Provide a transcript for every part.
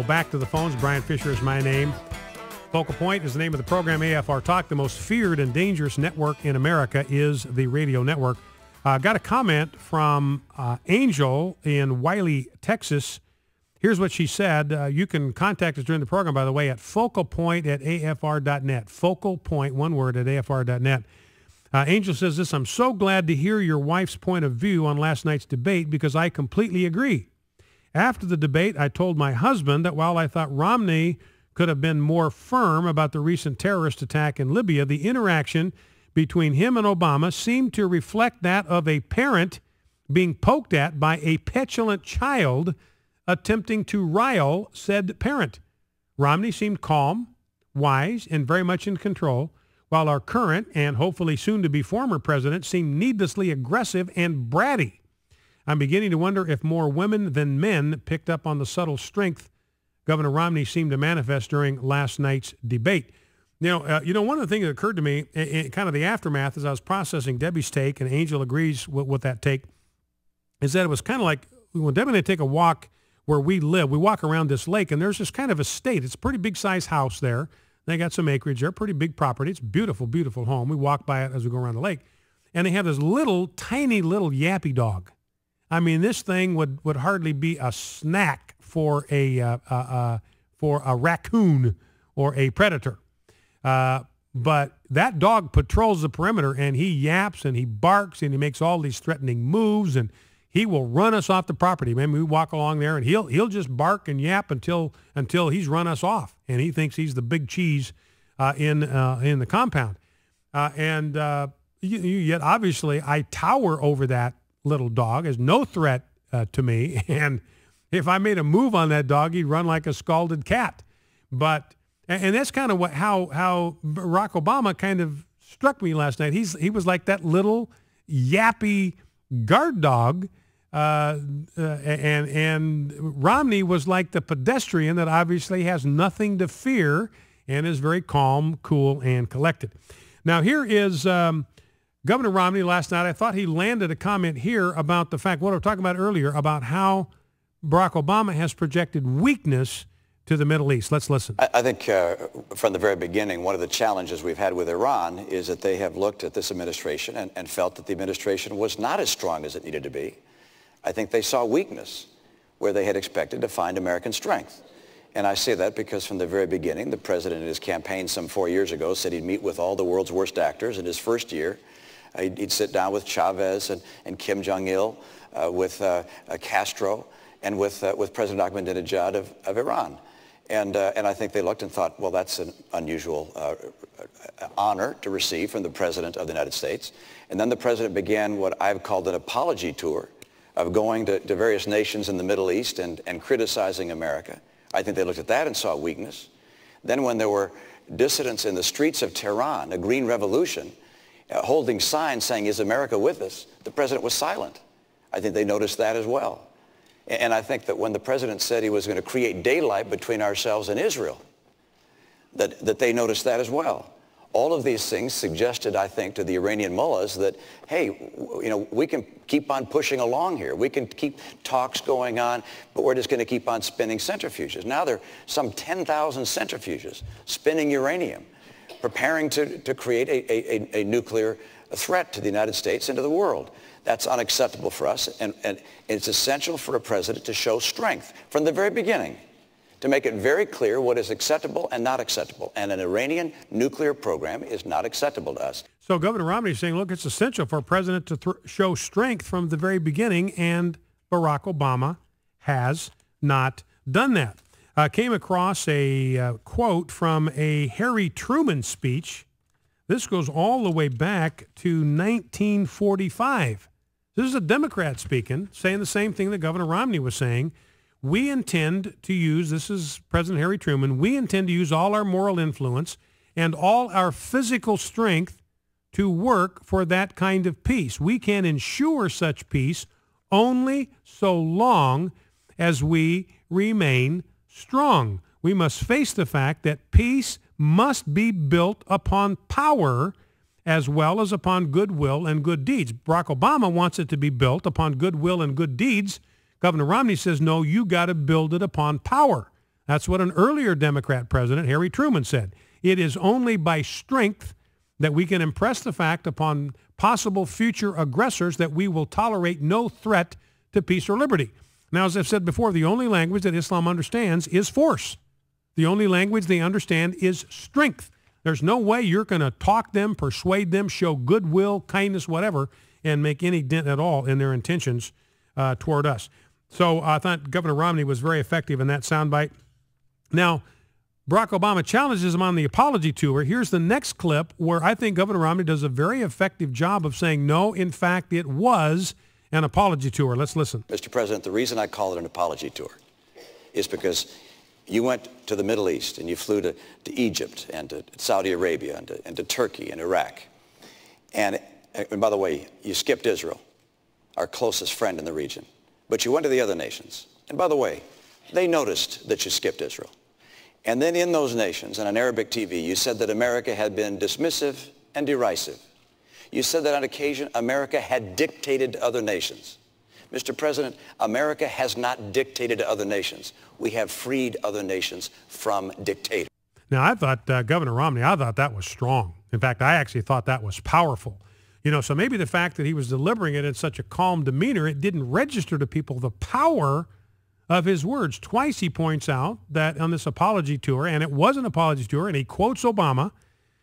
Back to the phones. Brian Fisher is my name. Focal Point is the name of the program. AFR Talk, the most feared and dangerous network in America, is the radio network. Got a comment from Angel in Wylie, Texas. Here's what she said. You can contact us during the program, by the way, at focalpoint@afr.net. Focal Point, one word, at afr.net. Angel says this: I'm so glad to hear your wife's point of view on last night's debate because I completely agree. After the debate, I told my husband that while I thought Romney could have been more firm about the recent terrorist attack in Libya, the interaction between him and Obama seemed to reflect that of a parent being poked at by a petulant child attempting to rile said parent. Romney seemed calm, wise, and very much in control, while our current and hopefully soon-to-be former president seemed needlessly aggressive and bratty. I'm beginning to wonder if more women than men picked up on the subtle strength Governor Romney seemed to manifest during last night's debate. One of the things that occurred to me in kind of the aftermath as I was processing Debbie's take, and Angel agrees with that take, is that it was kind of like when Debbie and I take a walk where we live, we walk around this lake, and there's this kind of estate. It's a pretty big-sized house there. They got some acreage there, pretty big property. It's a beautiful, beautiful home. We walk by it as we go around the lake. And they have this tiny little yappy dog. I mean, this thing would hardly be a snack for a raccoon or a predator. But that dog patrols the perimeter, and he yaps and he barks and he makes all these threatening moves, and he will run us off the property. Man, we walk along there, and he'll just bark and yap until he's run us off, and he thinks he's the big cheese in the compound. Yet obviously I tower over that little dog as no threat to me, and if I made a move on that dog, he'd run like a scalded cat. And that's kind of how Barack Obama kind of struck me last night. He was like that little yappy guard dog, and Romney was like the pedestrian that obviously has nothing to fear and is very calm, cool, and collected. Now here is Governor Romney last night. I thought he landed a comment here about the fact, what I was talking about earlier, about how Barack Obama has projected weakness to the Middle East. Let's listen. I think from the very beginning, one of the challenges we've had with Iran is that they have looked at this administration and felt that the administration was not as strong as it needed to be. I think they saw weakness where they had expected to find American strength. And I say that because from the very beginning, the president in his campaign some 4 years ago said he'd meet with all the world's worst actors. In his first year, he'd sit down with Chavez and Kim Jong-il, with Castro, and with President Ahmadinejad of Iran. And I think they looked and thought, well, that's an unusual honor to receive from the President of the United States. And then the President began what I've called an apology tour of going to various nations in the Middle East and criticizing America. I think they looked at that and saw weakness. Then when there were dissidents in the streets of Tehran, a green revolution, holding signs saying, "Is America with us?" the President was silent. I think they noticed that as well. And I think that when the President said he was going to create daylight between ourselves and Israel, that they noticed that as well. All of these things suggested, I think, to the Iranian mullahs that, hey, we can keep on pushing along here. We can keep talks going on, but we're just going to keep on spinning centrifuges. Now there are some 10,000 centrifuges spinning uranium, preparing to create a nuclear threat to the United States and to the world. That's unacceptable for us, and it's essential for a president to show strength from the very beginning, to make it very clear what is acceptable and not acceptable. And an Iranian nuclear program is not acceptable to us. So Governor Romney is saying, look, it's essential for a president to show strength from the very beginning, and Barack Obama has not done that. Came across a quote from a Harry Truman speech. This goes all the way back to 1945. This is a Democrat speaking, saying the same thing that Governor Romney was saying. We intend to use, this is President Harry Truman, we intend to use all our moral influence and all our physical strength to work for that kind of peace. We can ensure such peace only so long as we remain strong. We must face the fact that peace must be built upon power as well as upon goodwill and good deeds. Barack Obama wants it to be built upon goodwill and good deeds. Governor Romney says, no, you got to build it upon power. That's what an earlier Democrat president, Harry Truman, said. It is only by strength that we can impress the fact upon possible future aggressors that we will tolerate no threat to peace or liberty. Now, as I've said before, the only language that Islam understands is force. The only language they understand is strength. There's no way you're going to talk them, persuade them, show goodwill, kindness, whatever, and make any dent at all in their intentions toward us. So I thought Governor Romney was very effective in that soundbite. Now, Barack Obama challenges him on the apology tour. Here's the next clip where I think Governor Romney does a very effective job of saying, no, in fact, it was an apology tour. Let's listen. Mr. President, the reason I call it an apology tour is because you went to the Middle East and you flew to Egypt and to Saudi Arabia and to Turkey and Iraq. And by the way, you skipped Israel, our closest friend in the region. But you went to the other nations. And by the way, they noticed that you skipped Israel. And then in those nations, and on Arabic TV, you said that America had been dismissive and derisive. You said that on occasion, America had dictated to other nations. Mr. President, America has not dictated to other nations. We have freed other nations from dictators. Now, I thought, Governor Romney, I thought that was strong. In fact, I actually thought that was powerful. You know, so maybe the fact that he was delivering it in such a calm demeanor, it didn't register to people the power of his words. Twice he points out that on this apology tour, and it was an apology tour, and he quotes Obama.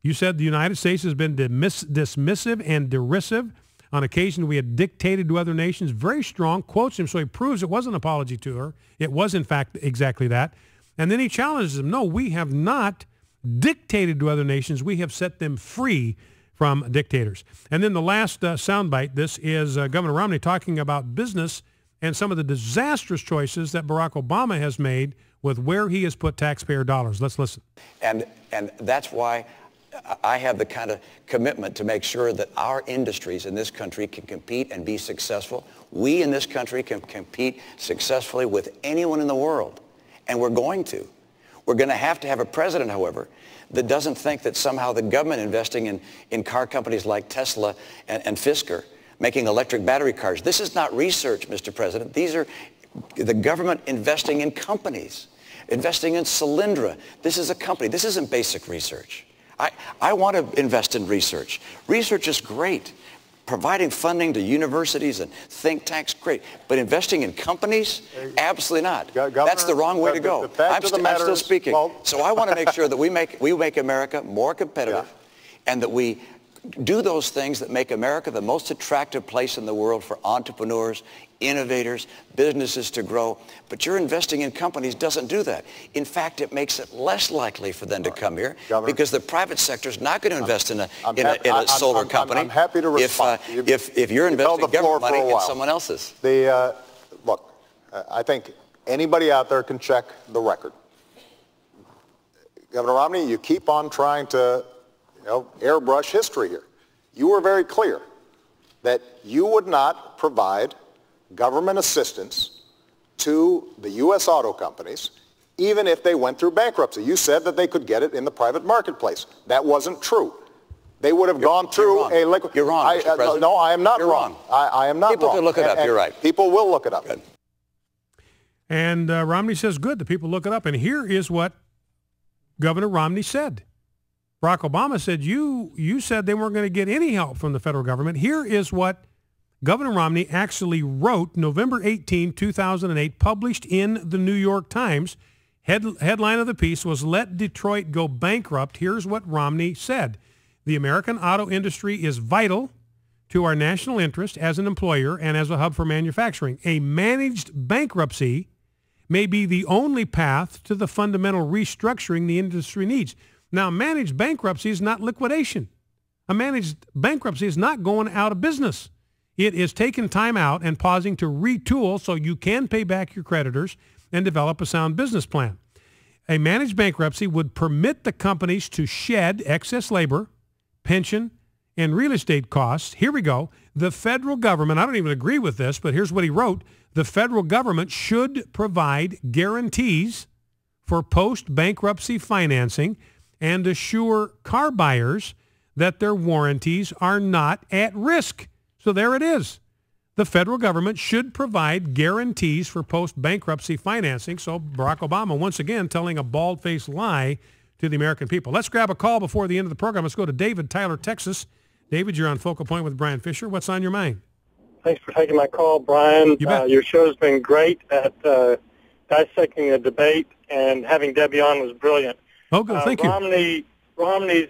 You said the United States has been dismissive and derisive. On occasion, we had dictated to other nations. Very strong. Quotes him, so he proves it was an apology tour. It was, in fact, exactly that. And then he challenges him, no, we have not dictated to other nations. We have set them free from dictators. And then the last soundbite, this is Governor Romney talking about business and some of the disastrous choices that Barack Obama has made with where he has put taxpayer dollars. Let's listen. And that's why I have the kind of commitment to make sure that our industries in this country can compete and be successful. We in this country can compete successfully with anyone in the world, and we're going to. We're going to have a president, however, that doesn't think that somehow the government investing in car companies like Tesla and Fisker, making electric battery cars. This is not research, Mr. President. These are the government investing in companies, investing in Solyndra. This is a company. This isn't basic research. I want to invest in research. Research is great. Providing funding to universities and think tanks, great. But investing in companies, absolutely not. Governor, that's the wrong way to go. I'm still speaking. Well, so I want to make sure that we make America more competitive, and that we do those things that make America the most attractive place in the world for entrepreneurs, innovators, businesses to grow. But your investing in companies doesn't do that. In fact, it makes it less likely for them to come here, Governor, because the private sector is not going to invest in a solar company. I'm happy to respond. If you're investing government money in someone else's. Look, I think anybody out there can check the record. Governor Romney, you keep on trying to airbrush history here. You were very clear that you would not provide government assistance to the U.S. auto companies even if they went through bankruptcy. You said that they could get it in the private marketplace. That wasn't true. They would have gone through a liquid... You're wrong, Mr. President. No, I am not wrong. I am not wrong. People can look it up. You're right. People will look it up. Good. And Romney says, good, the people look it up. And here is what Governor Romney said. Barack Obama said, you said they weren't going to get any help from the federal government. Here is what Governor Romney actually wrote November 18, 2008, published in the New York Times. Headline of the piece was, "Let Detroit Go Bankrupt." Here's what Romney said. "The American auto industry is vital to our national interest as an employer and as a hub for manufacturing. A managed bankruptcy may be the only path to the fundamental restructuring the industry needs." Now, managed bankruptcy is not liquidation. A managed bankruptcy is not going out of business. It is taking time out and pausing to retool so you can pay back your creditors and develop a sound business plan. A managed bankruptcy would permit the companies to shed excess labor, pension, and real estate costs. Here we go. The federal government, I don't even agree with this, but here's what he wrote. The federal government should provide guarantees for post-bankruptcy financing and assure car buyers that their warranties are not at risk. So there it is. the federal government should provide guarantees for post-bankruptcy financing. So Barack Obama, once again, telling a bald-faced lie to the American people. Let's grab a call before the end of the program. Let's go to David, Tyler, Texas. David, you're on Focal Point with Brian Fisher. What's on your mind? Thanks for taking my call, Brian. Your show's been great at dissecting the debate, and having Debbie on was brilliant. Oh, good. Thank you. Romney's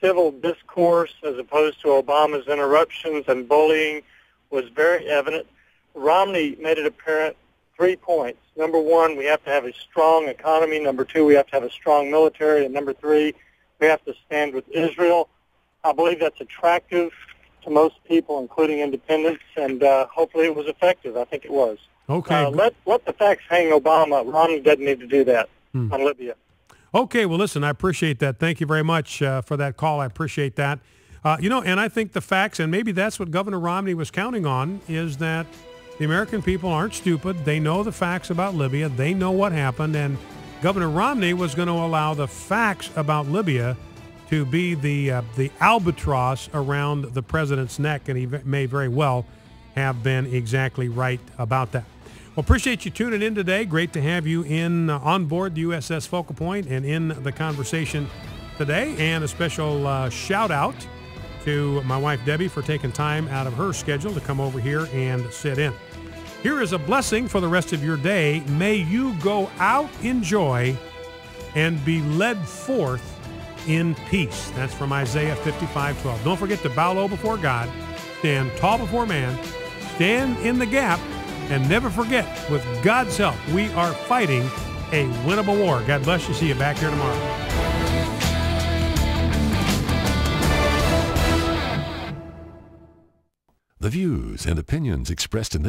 civil discourse, as opposed to Obama's interruptions and bullying, was very evident. Romney made it apparent 3 points. Number one, we have to have a strong economy. Number two, we have to have a strong military. And number three, we have to stand with Israel. I believe that's attractive to most people, including independents, and hopefully it was effective. I think it was. Okay. Let the facts hang Obama. Romney doesn't need to do that on Libya. Okay, well, listen, I appreciate that. Thank you very much for that call. I appreciate that. And I think the facts, and maybe that's what Governor Romney was counting on, is that the American people aren't stupid. They know the facts about Libya. They know what happened, and Governor Romney was going to allow the facts about Libya to be the albatross around the president's neck, and he may very well have been exactly right about that. Well, appreciate you tuning in today. Great to have you on board the USS Focal Point and in the conversation today. And a special shout out to my wife, Debbie, for taking time out of her schedule to come over here and sit in. Here is a blessing for the rest of your day. May you go out in joy and be led forth in peace. That's from Isaiah 55:12. Don't forget to bow low before God, stand tall before man, stand in the gap, and never forget, with God's help, we are fighting a winnable war. God bless you. See you back here tomorrow. The views and opinions expressed in this